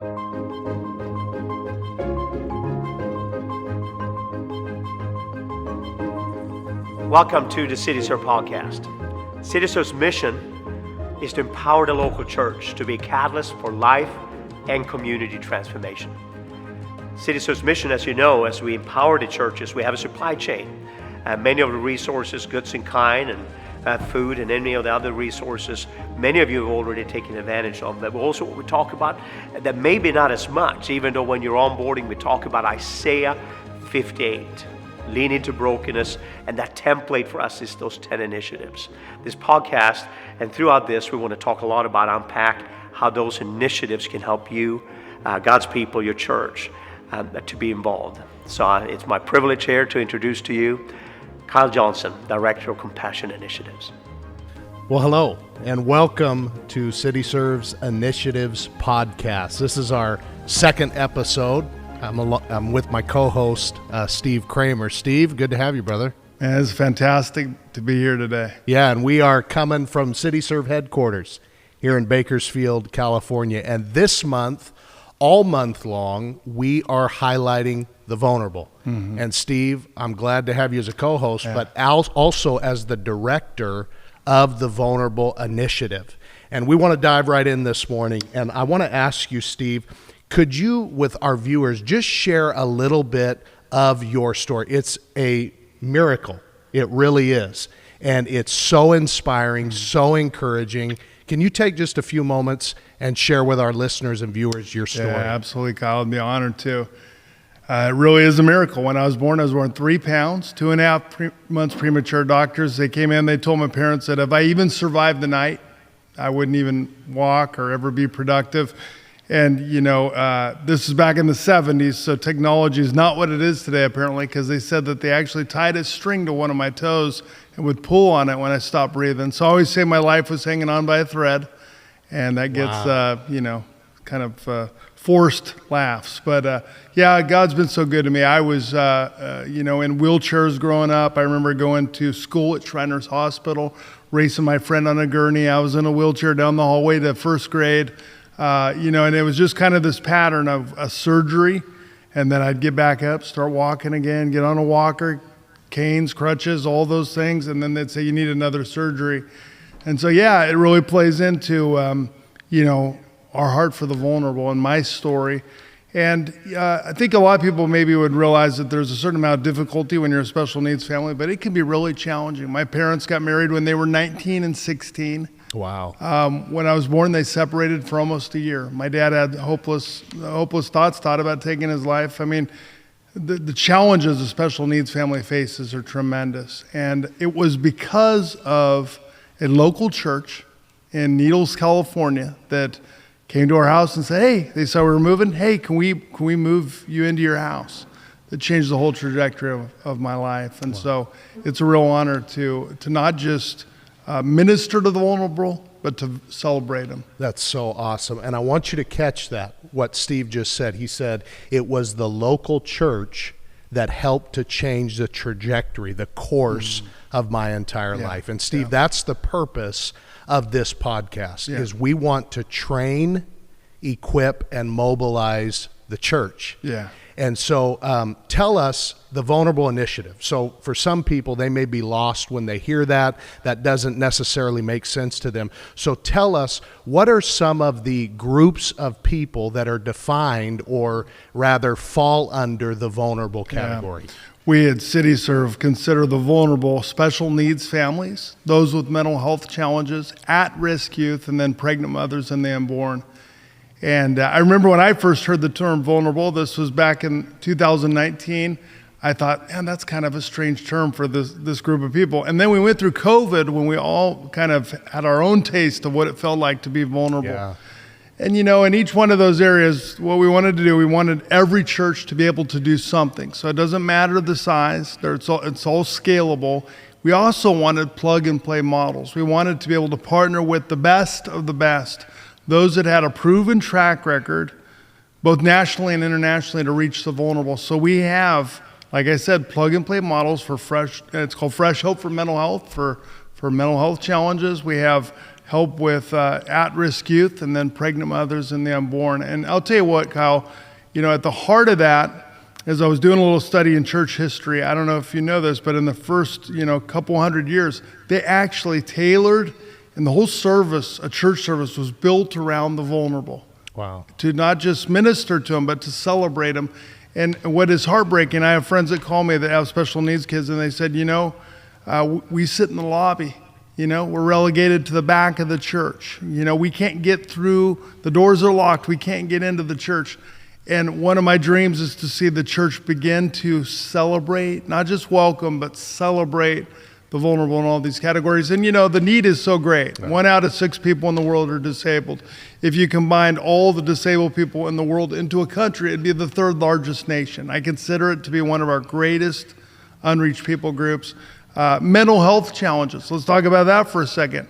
Welcome to the CityServe podcast. CityServe's mission is to empower the local church to be a catalyst for life and community transformation. CityServe's mission, as you know, as we empower the churches, we have a supply chain. Many of the resources, goods in kind, and food, and any of the other resources, many of you have already taken advantage of. But also what we talk about, that maybe not as much, even though when you're onboarding, we talk about Isaiah 58. Lean into brokenness, and that template for us is those 10 initiatives. This podcast, and throughout this, we want to talk a lot about, unpack how those initiatives can help you, God's people, your church, to be involved. So it's my privilege here to introduce to you Kyle Johnson, Director of Compassion Initiatives. Well, hello, and welcome to CityServe's Initiatives podcast. This is our second episode. I'm with my co-host, Steve Kramer. Steve, good to have you, brother. Man, it's fantastic to be here today. Yeah, and we are coming from CityServe headquarters here in Bakersfield, California. And this month, all month long, we are highlighting the vulnerable. Mm-hmm. And Steve, I'm glad to have you as a co-host, but also as the director of the Vulnerable Initiative. And we want to dive right in this morning. And I want to ask you, Steve, could you, with our viewers, just share a little bit of your story? It's a miracle. It really is. And it's so inspiring, so encouraging. Can you take just a few moments and share with our listeners and viewers your story? Yeah, absolutely, Kyle. I'd be honored to. It really is a miracle. When I was born 3 pounds, 2.5 months premature. Doctors, they came in, they told my parents that if I even survived the night, I wouldn't even walk or ever be productive. And, this is back in the 70s, so technology is not what it is today, apparently, because they said that they actually tied a string to one of my toes and would pull on it when I stopped breathing. So I always say my life was hanging on by a thread, and that gets, kind of forced laughs. But, God's been so good to me. I was, in wheelchairs growing up. I remember going to school at Shriners Hospital, racing my friend on a gurney. I was in a wheelchair down the hallway to first grade. And it was just kind of this pattern of a surgery, and then I'd get back up, start walking again, get on a walker, canes, crutches, all those things, and then they'd say, you need another surgery. And so, it really plays into, our heart for the vulnerable and my story. And I think a lot of people maybe would realize that there's a certain amount of difficulty when you're a special needs family, but it can be really challenging. My parents got married when they were 19 and 16. Wow. When I was born, they separated for almost a year. My dad had hopeless thoughts about taking his life. I mean, the challenges a special needs family faces are tremendous. And it was because of a local church in Needles, California, that came to our house and said, hey, they saw we were moving. Hey, can we move you into your house? That changed the whole trajectory of my life. And so it's a real honor to not just minister to the vulnerable, but to celebrate them. That's so awesome. And I want you to catch that, what Steve just said. He said it was the local church that helped to change the trajectory, the course of my entire life. And Steve, that's the purpose of this podcast, is we want to train, equip, and mobilize the church. Yeah. And so tell us the Vulnerable Initiative. So for some people, they may be lost when they hear that. That doesn't necessarily make sense to them. So tell us, what are some of the groups of people that are defined, or rather fall under the vulnerable category? Yeah. We at CityServe consider the vulnerable special needs families, those with mental health challenges, at-risk youth, and then pregnant mothers and the unborn. And I remember when I first heard the term vulnerable, this was back in 2019, I thought, man, that's kind of a strange term for this group of people. And then we went through COVID when we all kind of had our own taste of what it felt like to be vulnerable. Yeah. And in each one of those areas, what we wanted to do, we wanted every church to be able to do something. So it doesn't matter the size, it's all scalable. We also wanted plug and play models. We wanted to be able to partner with the best of the best, those that had a proven track record, both nationally and internationally, to reach the vulnerable. So we have, like I said, plug and play models for it's called Fresh Hope for mental health, for mental health challenges. We have help with at-risk youth, and then pregnant mothers and the unborn. And I'll tell you what, Kyle, at the heart of that, as I was doing a little study in church history, I don't know if you know this, but in the first, couple hundred years, they actually tailored, and the whole service, a church service, was built around the vulnerable. Wow. To not just minister to them, but to celebrate them. And what is heartbreaking, I have friends that call me that have special needs kids, and they said, we sit in the lobby. We're relegated to the back of the church. We can't get through. The doors are locked. We can't get into the church. And one of my dreams is to see the church begin to celebrate, not just welcome, but celebrate the vulnerable in all these categories. And the need is so great. Right. 1 out of 6 people in the world are disabled. If you combined all the disabled people in the world into a country, it'd be the 3rd largest nation. I consider it to be one of our greatest unreached people groups. Mental health challenges. Let's talk about that for a second.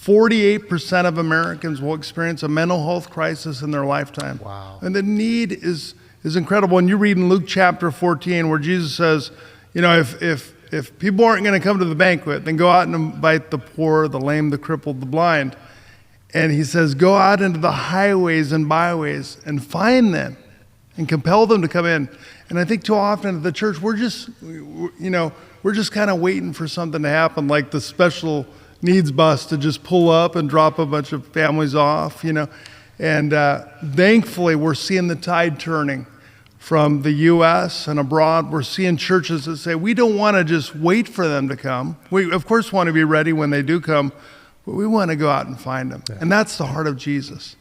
48% of Americans will experience a mental health crisis in their lifetime. Wow. And the need is incredible. And you read in Luke chapter 14 where Jesus says, if people aren't going to come to the banquet, then go out and invite the poor, the lame, the crippled, the blind. And he says, go out into the highways and byways and find them and compel them to come in. And I think too often at the church, we're just kind of waiting for something to happen, like the special needs bus to just pull up and drop a bunch of families off, And thankfully, we're seeing the tide turning from the U.S. and abroad. We're seeing churches that say, we don't want to just wait for them to come. We, of course, want to be ready when they do come, but we want to go out and find them. Yeah. And that's the heart of Jesus.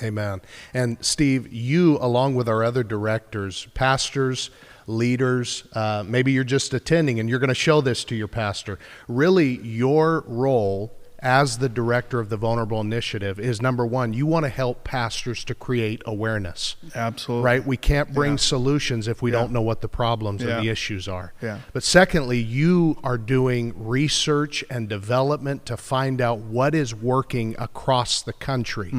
Amen. And Steve, you, along with our other directors, pastors, leaders, maybe you're just attending and you're going to show this to your pastor. Really, your role as the director of the Vulnerable Initiative is, number one, you want to help pastors to create awareness. Absolutely. Right? We can't bring solutions if we don't know what the problems and the issues are. Yeah. But secondly, you are doing research and development to find out what is working across the country,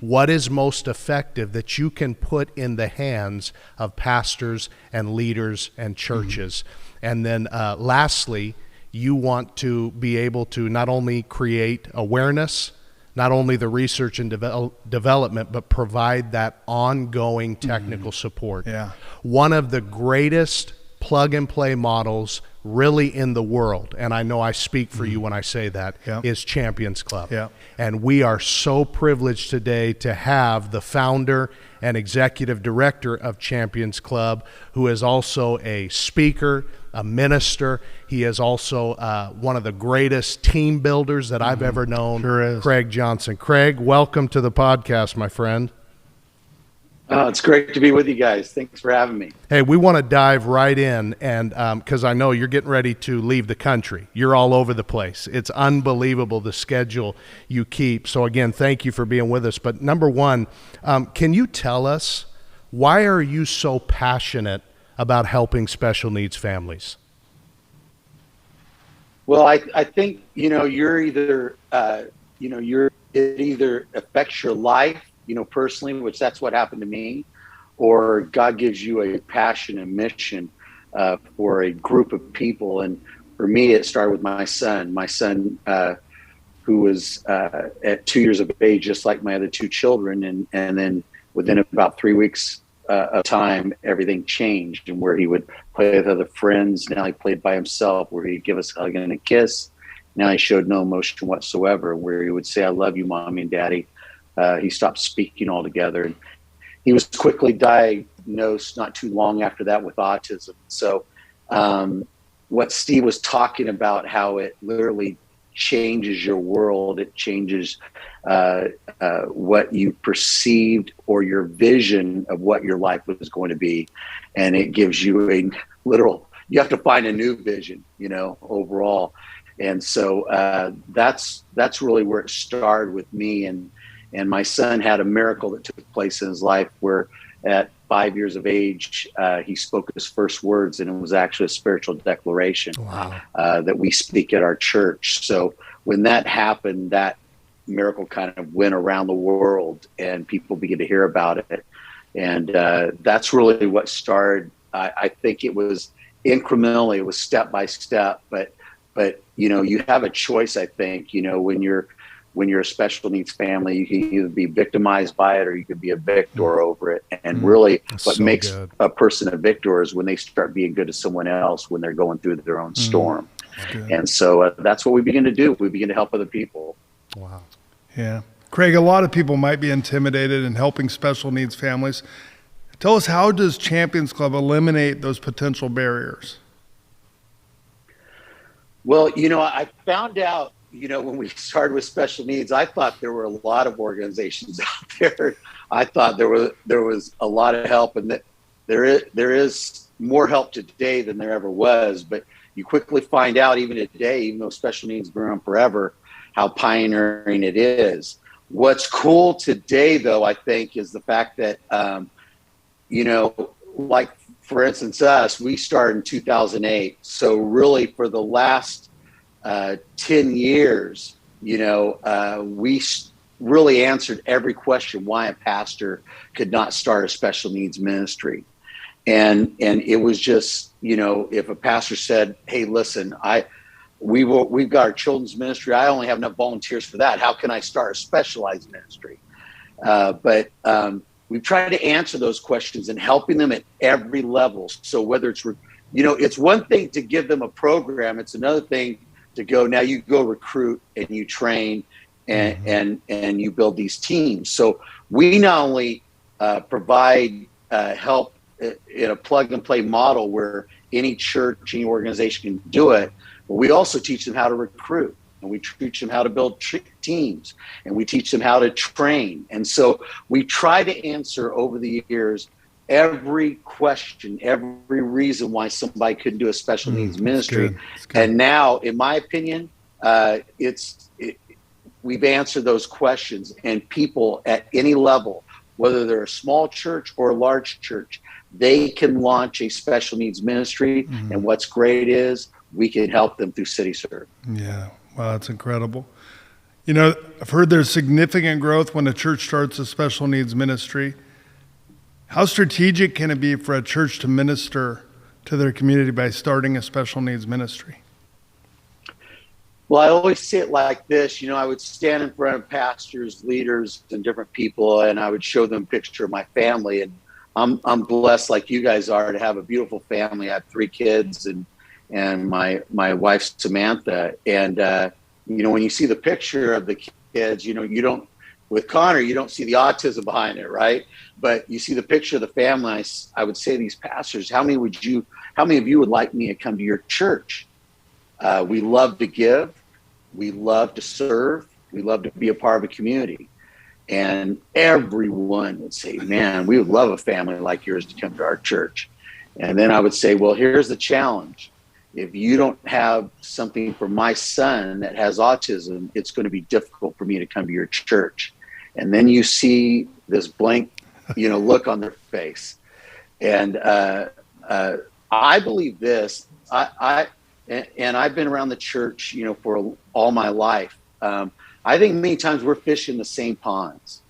what is most effective that you can put in the hands of pastors and leaders and churches. And then lastly, you want to be able to not only create awareness, not only the research and development, but provide that ongoing technical support. Yeah. One of the greatest plug-and-play models really in the world, and I know I speak for you when I say that, is Champions Club. Yeah. And we are so privileged today to have the founder and executive director of Champions Club, who is also a speaker, a minister. He is also one of the greatest team builders that I've ever known. Sure is. Craig Johnson. Craig, welcome to the podcast, my friend. It's great to be with you guys. Thanks for having me. Hey, we want to dive right in, and because I know you're getting ready to leave the country. You're all over the place. It's unbelievable the schedule you keep. So again, thank you for being with us. But number one, can you tell us, why are you so passionate about helping special needs families? Well, I think, you're either, it either affects your life, personally, which that's what happened to me, or God gives you a passion and mission for a group of people. And for me, it started with my son, who was at 2 years of age, just like my other 2 children. And then within about 3 weeks of time, everything changed, and where he would play with other friends. Now he played by himself, where he'd give us a hug and a kiss. Now he showed no emotion whatsoever, where he would say, I love you, Mommy and Daddy. He stopped speaking altogether. And he was quickly diagnosed not too long after that with autism. So what Steve was talking about, how it literally changes your world, it changes what you perceived or your vision of what your life was going to be. And it gives you a literal, you have to find a new vision, overall. And so that's really where it started with me. And my son had a miracle that took place in his life, where at 5 years of age, he spoke his first words, and it was actually a spiritual declaration. Wow. That we speak at our church. So when that happened, that miracle kind of went around the world, and people began to hear about it. And that's really what started. I think it was incrementally, it was step by step, but you have a choice, I think, when you're when you're a special needs family, you can either be victimized by it or you could be a victor over it. And really what so makes good. a person a victor is when they start being good to someone else when they're going through their own storm. And so that's what we begin to do. We begin to help other people. Wow. Yeah. Craig, a lot of people might be intimidated in helping special needs families. Tell us, how does Champions Club eliminate those potential barriers? Well, I found out, when we started with special needs, I thought there were a lot of organizations out there. I thought there was a lot of help, and that there is more help today than there ever was. But you quickly find out, even today, even though special needs has been around forever, how pioneering it is. What's cool today, though, I think, is the fact that, like, for instance, we started in 2008. So really for the last 10 years, we really answered every question why a pastor could not start a special needs ministry. And it was just, if a pastor said, hey, listen, we've got our children's ministry. I only have enough volunteers for that. How can I start a specialized ministry? But we've tried to answer those questions and helping them at every level. So whether it's, it's one thing to give them a program. It's another thing to go, now you go recruit and you train and you build these teams. So we not only provide help in a plug and play model where any church, any organization can do it, but we also teach them how to recruit. And we teach them how to build teams, and we teach them how to train. And so we try to answer over the years every question, every reason why somebody couldn't do a special needs ministry. That's good. And now, in my opinion, we've answered those questions, and people at any level, whether they're a small church or a large church, they can launch a special needs ministry. And what's great is we can help them through CityServe. Yeah. Wow, that's incredible. I've heard there's significant growth when a church starts a special needs ministry. How strategic can it be for a church to minister to their community by starting a special needs ministry? Well, I always say it like this. I would stand in front of pastors, leaders, and different people, and I would show them a picture of my family. And I'm blessed, like you guys are, to have a beautiful family. I have 3 kids and my wife, Samantha. And, when you see the picture of the kids, you don't, with Connor, you don't see the autism behind it, right? But you see the picture of the family. I would say to these pastors, how many of you would like me to come to your church? We love to give. We love to serve. We love to be a part of a community. And everyone would say, man, we would love a family like yours to come to our church. And then I would say, well, here's the challenge. If you don't have something for my son that has autism, it's going to be difficult for me to come to your church. And then you see this blank, look on their face. And I believe this. And I've been around the church, for all my life. I think many times we're fishing the same ponds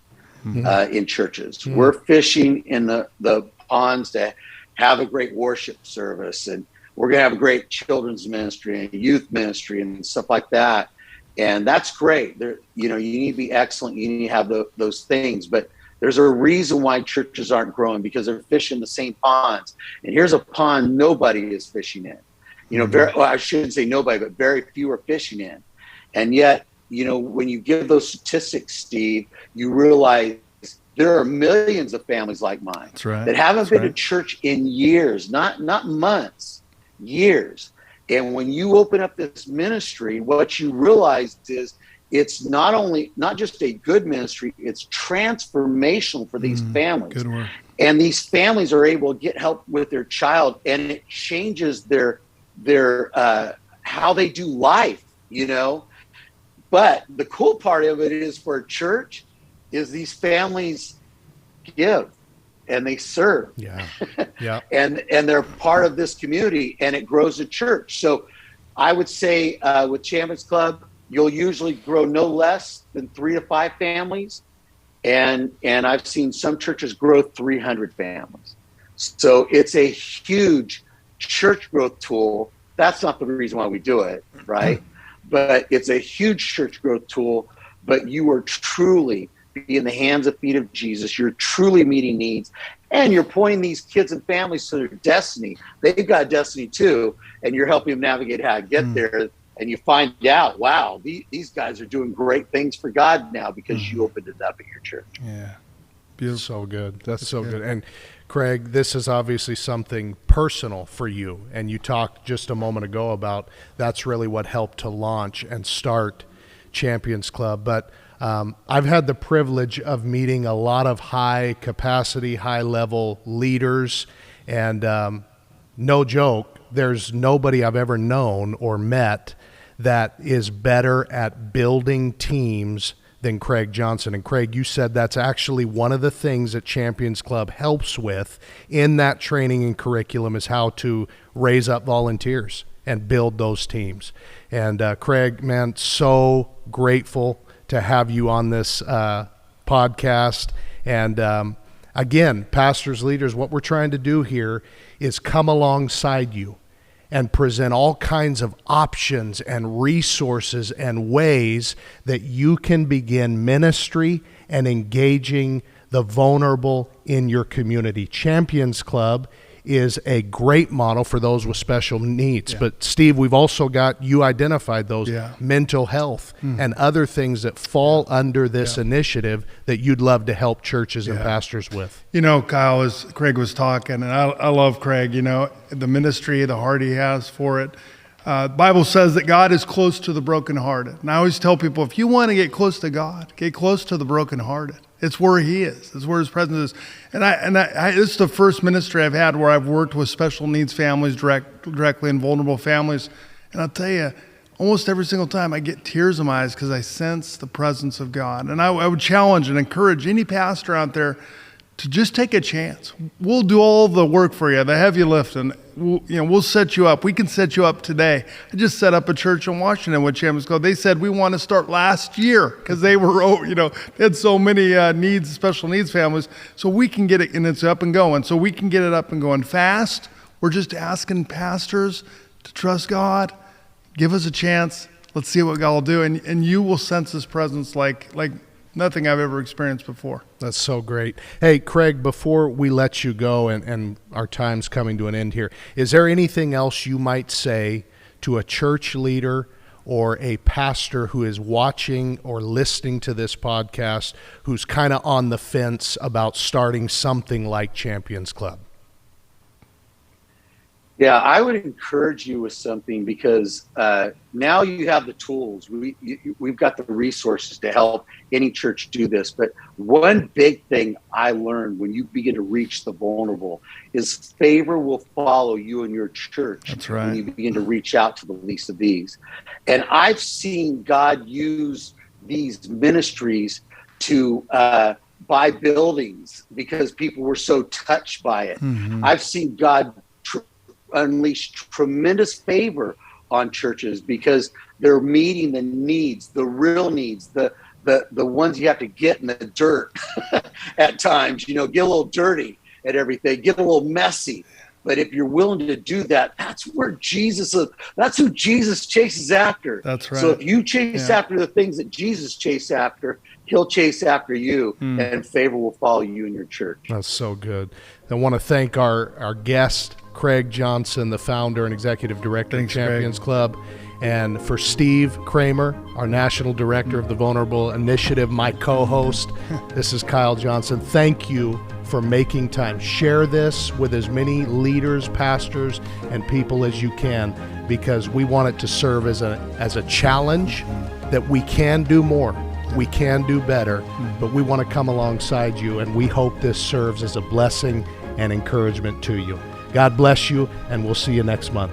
in churches. We're fishing in the ponds to have a great worship service, and we're going to have a great children's ministry and youth ministry and stuff like that. And that's great. You need to be excellent. You need to have those things. But there's a reason why churches aren't growing, because they're fishing the same ponds. And here's a pond nobody is fishing in. I shouldn't say nobody, but very few are fishing in. And yet, when you give those statistics, Steve, you realize there are millions of families like mine that haven't been to church in years, not months, years. And when you open up this ministry, what you realize is it's not just a good ministry, it's transformational for these families. Good work. And these families are able to get help with their child, and it changes their how they do life, But the cool part of it is, for a church, is these families give and they serve. Yeah. and they're part of this community, and it grows a church. So I would say with Champions Club, you'll usually grow no less than 3 to 5 families. And I've seen some churches grow 300 families. So it's a huge church growth tool. That's not the reason why we do it, right? But it's a huge church growth tool but you are truly in the hands and feet of Jesus. You're truly meeting needs, and you're pointing these kids and families to their destiny. They've got destiny too, and you're helping them navigate how to get there. And you find out, wow, these guys are doing great things for God now because you opened it up at your church. Yeah. Beautiful. So good. That's so good. And Craig, this is obviously something personal for you. And you talked just a moment ago about that's really what helped to launch and start Champions Club. But I've had the privilege of meeting a lot of high capacity, high level leaders. And no joke, there's nobody I've ever known or met that is better at building teams than Craig Johnson. And Craig, you said that's actually one of the things that Champions Club helps with in that training and curriculum is how to raise up volunteers and build those teams. And Craig, man, so grateful to have you on this podcast. And again, pastors, leaders, what we're trying to do here is come alongside you and present all kinds of options and resources and ways that you can begin ministry and engaging the vulnerable in your community. Champions Club is a great model for those with special needs. But Steve, we've also got, you identified those, mental health and other things that fall under this initiative that you'd love to help churches and pastors with. You know, Kyle, as Craig was talking, and I love Craig, you know, the ministry, the heart he has for it. The Bible says that God is close to the brokenhearted. And I always tell people, if you want to get close to God, get close to the brokenhearted. It's where he is. It's where his presence is. And this is the first ministry I've had where I've worked with special needs families directly and vulnerable families. And I'll tell you, almost every single time I get tears in my eyes because I sense the presence of God. And I would challenge and encourage any pastor out there to just take a chance. We'll do all the work for you, the heavy lifting. We'll set you up. We can set you up today. I just set up a church in Washington with Champions Club. They said we want to start last year because they were, they had so many needs, special needs families. So we can get it, and it's up and going. So we can get it up and going fast. We're just asking pastors to trust God. Give us a chance. Let's see what God will do. And you will sense his presence like nothing I've ever experienced before. That's so great. Hey, Craig, before we let you go and our time's coming to an end here, is there anything else you might say to a church leader or a pastor who is watching or listening to this podcast who's kind of on the fence about starting something like Champions Club? Yeah, I would encourage you with something because now you have the tools. We've got the resources to help any church do this. But one big thing I learned when you begin to reach the vulnerable is favor will follow you and your church. That's right. When you begin to reach out to the least of these. And I've seen God use these ministries to buy buildings because people were so touched by it. Mm-hmm. I've seen God unleash tremendous favor on churches because they're meeting the needs, the real needs, the ones you have to get in the dirt at times, get a little dirty at everything, get a little messy. But if you're willing to do that, that's where that's who Jesus chases after. That's right. So if you chase after the things that Jesus chased after, he'll chase after you and favor will follow you in your church. That's so good. I want to thank our guest, Craig Johnson, the founder and executive director of Champions Club. And for Steve Kramer, our national director of the Vulnerable Initiative, my co-host, this is Kyle Johnson. Thank you for making time. Share this with as many leaders, pastors, and people as you can, because we want it to serve as a challenge that we can do more. We can do better, but we want to come alongside you, and we hope this serves as a blessing and encouragement to you. God bless you, and we'll see you next month.